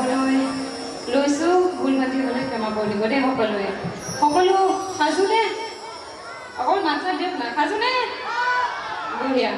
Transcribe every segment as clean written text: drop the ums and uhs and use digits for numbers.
গাবলৈ লৈছোঁ ভুল মাতি হ'লে ক্ষমা কৰিব দেই সকলোৱে সকলো সাজুনে অকল মাত্ৰা দিয়ক না সাজুনে বঢ়িয়া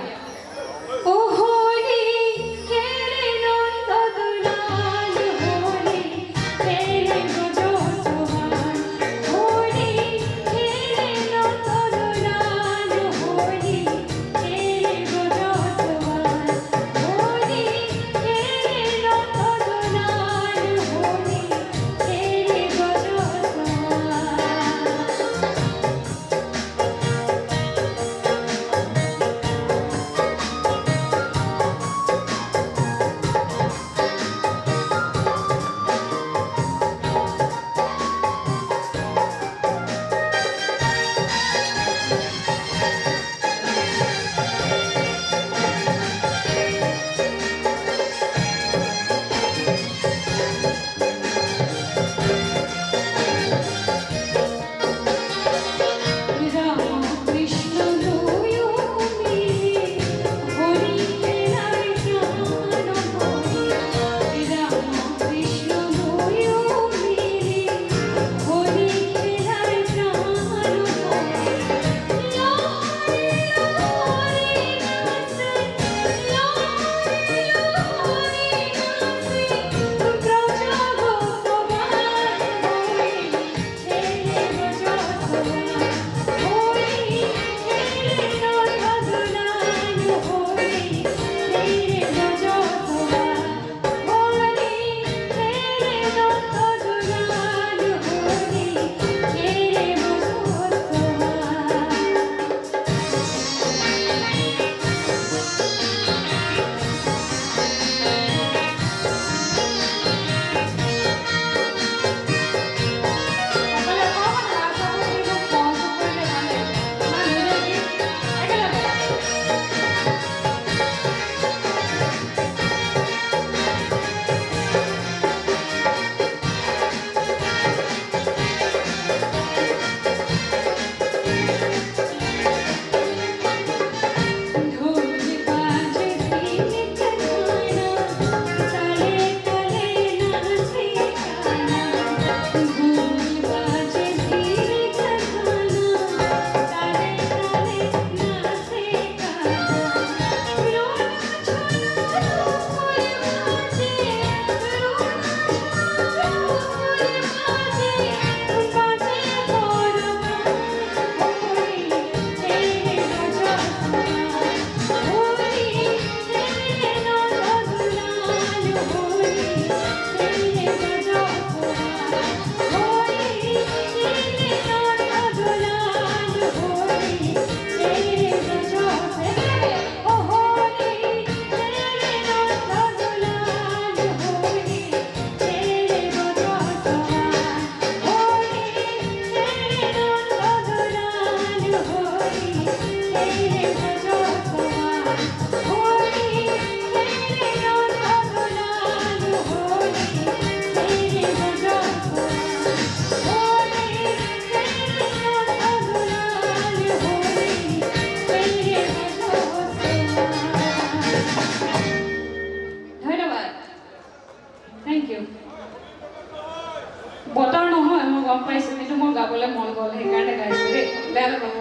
বতৰ নহয় মই গম পাইছোঁ কিন্তু মোৰ গাবলৈ মন গ'ল সেইকাৰণে গাইছোঁ দেই বেয়া নাপাব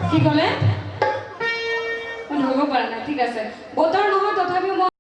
কি ক'লে মই ধৰিব পৰা নাই ঠিক আছে বতৰ নহয় তথাপিও মই